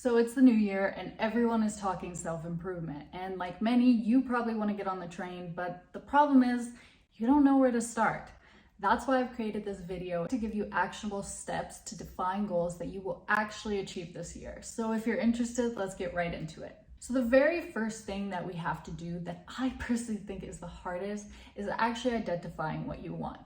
So it's the new year and everyone is talking self-improvement. And like many, you probably want to get on the train, but the problem is you don't know where to start. That's why I've created this video to give you actionable steps to define goals that you will actually achieve this year. So if you're interested, let's get right into it. So the very first thing that we have to do that I personally think is the hardest is actually identifying what you want.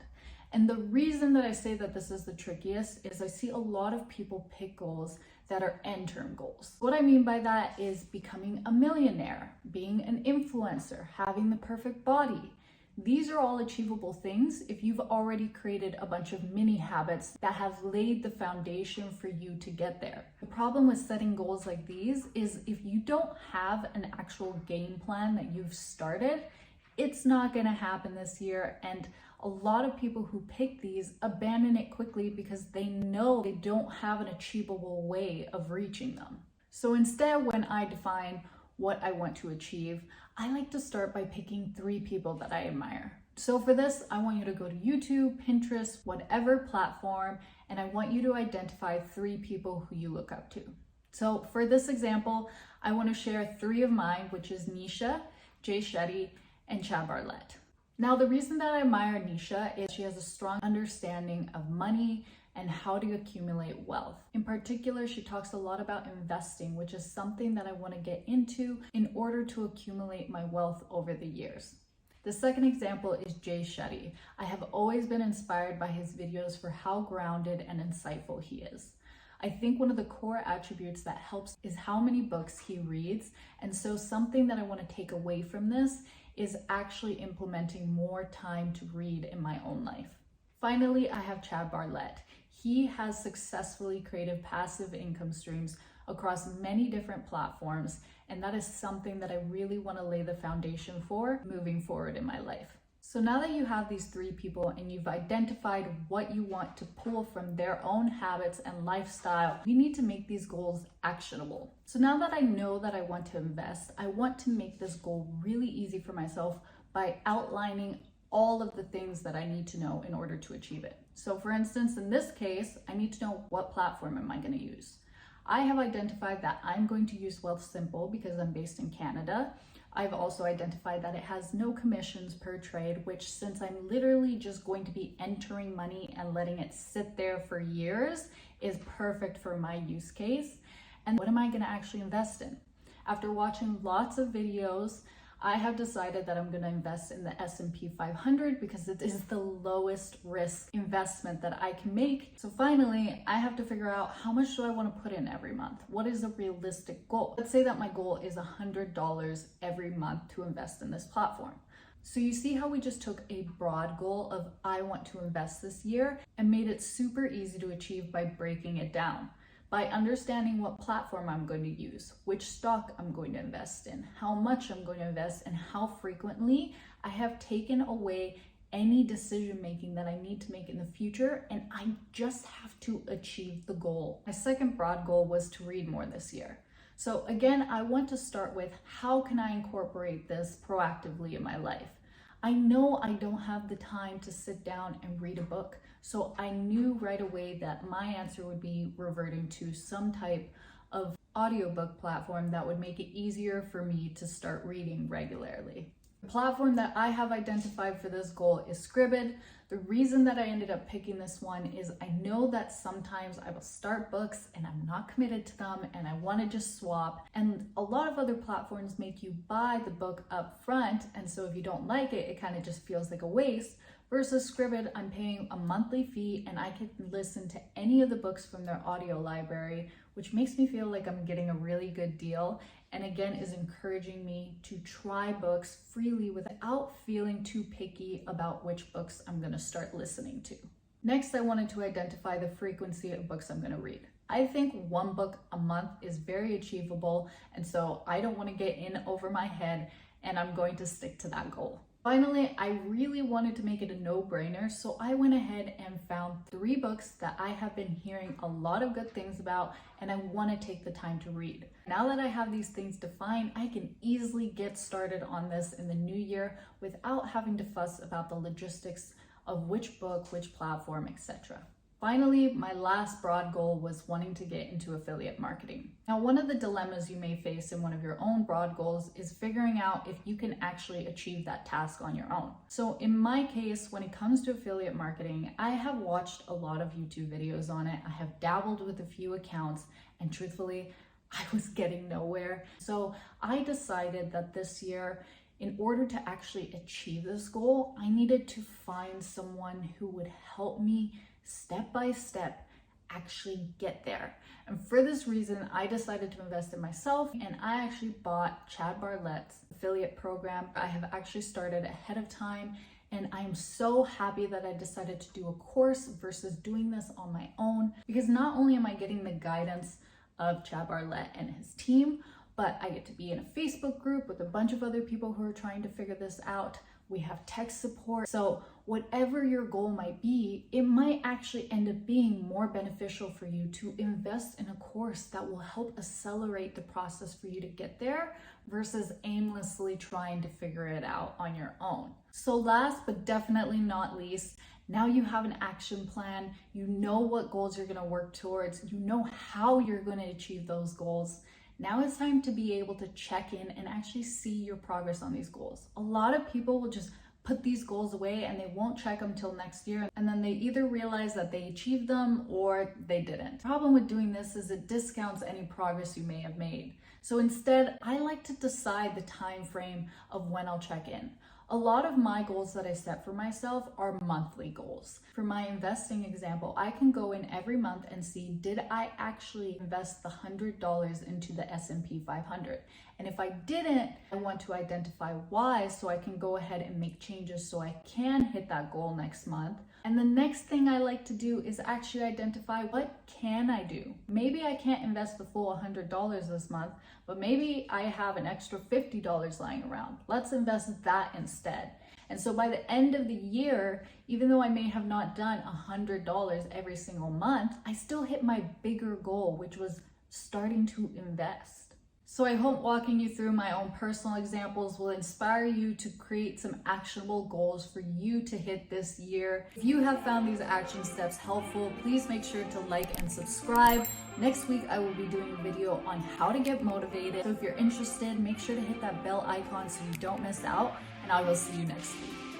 And the reason that I say that this is the trickiest is I see a lot of people pick goals that are end-term goals. What I mean by that is becoming a millionaire, being an influencer, having the perfect body. These are all achievable things if you've already created a bunch of mini habits that have laid the foundation for you to get there. The problem with setting goals like these is if you don't have an actual game plan that you've started, it's not going to happen this year. And a lot of people who pick these abandon it quickly because they know they don't have an achievable way of reaching them. So instead, when I define what I want to achieve, I like to start by picking 3 people that I admire. So for this, I want you to go to YouTube, Pinterest, whatever platform, and I want you to identify 3 people who you look up to. So for this example, I want to share 3 of mine, which is Nisha, Jay Shetty, and Chad Bartlett. Now, the reason that I admire Nisha is she has a strong understanding of money and how to accumulate wealth. In particular, she talks a lot about investing, which is something that I want to get into in order to accumulate my wealth over the years. The second example is Jay Shetty. I have always been inspired by his videos for how grounded and insightful he is. I think one of the core attributes that helps is how many books he reads. And so something that I want to take away from this is actually implementing more time to read in my own life. Finally, I have Chad Bartlett. He has successfully created passive income streams across many different platforms, and that is something that I really want to lay the foundation for moving forward in my life. So now that you have these 3 people and you've identified what you want to pull from their own habits and lifestyle, you need to make these goals actionable. So now that I know that I want to invest, I want to make this goal really easy for myself by outlining all of the things that I need to know in order to achieve it. So for instance, in this case, I need to know what platform am I going to use. I have identified that I'm going to use Wealthsimple because I'm based in Canada. I've also identified that it has no commissions per trade, which since I'm literally just going to be entering money and letting it sit there for years is perfect for my use case. And what am I going to actually invest in? After watching lots of videos, I have decided that I'm going to invest in the S&P 500 because it is the lowest risk investment that I can make. So finally, I have to figure out how much do I want to put in every month? What is a realistic goal? Let's say that my goal is $100 every month to invest in this platform. So you see how we just took a broad goal of I want to invest this year and made it super easy to achieve by breaking it down. By understanding what platform I'm going to use, which stock I'm going to invest in, how much I'm going to invest, and how frequently, I have taken away any decision making that I need to make in the future, and I just have to achieve the goal. My second broad goal was to read more this year. So again, I want to start with how can I incorporate this proactively in my life? I know I don't have the time to sit down and read a book, so I knew right away that my answer would be reverting to some type of audiobook platform that would make it easier for me to start reading regularly. The platform that I have identified for this goal is Scribd. The reason that I ended up picking this one is I know that sometimes I will start books and I'm not committed to them and I want to just swap. And a lot of other platforms make you buy the book up front. And so if you don't like it, it kind of just feels like a waste. Versus Scribd, I'm paying a monthly fee and I can listen to any of the books from their audio library, which makes me feel like I'm getting a really good deal. And again, is encouraging me to try books freely without feeling too picky about which books I'm going to start listening to. Next, I wanted to identify the frequency of books I'm going to read. I think 1 book a month is very achievable, and so I don't want to get in over my head, and I'm going to stick to that goal. Finally, I really wanted to make it a no-brainer, so I went ahead and found 3 books that I have been hearing a lot of good things about and I want to take the time to read. Now that I have these things defined, I can easily get started on this in the new year without having to fuss about the logistics of which book, which platform, etc. Finally, my last broad goal was wanting to get into affiliate marketing. Now, one of the dilemmas you may face in one of your own broad goals is figuring out if you can actually achieve that task on your own. So in my case, when it comes to affiliate marketing, I have watched a lot of YouTube videos on it. I have dabbled with a few accounts, and truthfully, I was getting nowhere. So I decided that this year, in order to actually achieve this goal, I needed to find someone who would help me step by step actually get there. And for this reason, I decided to invest in myself, and I actually bought Chad Bartlett's affiliate program. I have actually started ahead of time, and I am so happy that I decided to do a course versus doing this on my own, because not only am I getting the guidance of Chad Bartlett and his team, but I get to be in a Facebook group with a bunch of other people who are trying to figure this out. We have tech support. So whatever your goal might be, it might actually end up being more beneficial for you to invest in a course that will help accelerate the process for you to get there versus aimlessly trying to figure it out on your own. So last but definitely not least, now you have an action plan. You know what goals you're going to work towards. You know how you're going to achieve those goals. Now it's time to be able to check in and actually see your progress on these goals. A lot of people will just put these goals away and they won't check them till next year, and then they either realize that they achieved them or they didn't. The problem with doing this is it discounts any progress you may have made. So instead, I like to decide the time frame of when I'll check in. A lot of my goals that I set for myself are monthly goals. For my investing example, I can go in every month and see, did I actually invest the $100 into the S&P 500? And if I didn't, I want to identify why so I can go ahead and make changes so I can hit that goal next month. And the next thing I like to do is actually identify, what can I do? Maybe I can't invest the full $100 this month, but maybe I have an extra $50 lying around. Let's invest that instead. And so by the end of the year, even though I may have not done $100 every single month, I still hit my bigger goal, which was starting to invest. So I hope walking you through my own personal examples will inspire you to create some actionable goals for you to hit this year. If you have found these action steps helpful, please make sure to like and subscribe. Next week, I will be doing a video on how to get motivated. So if you're interested, make sure to hit that bell icon so you don't miss out, and I will see you next week.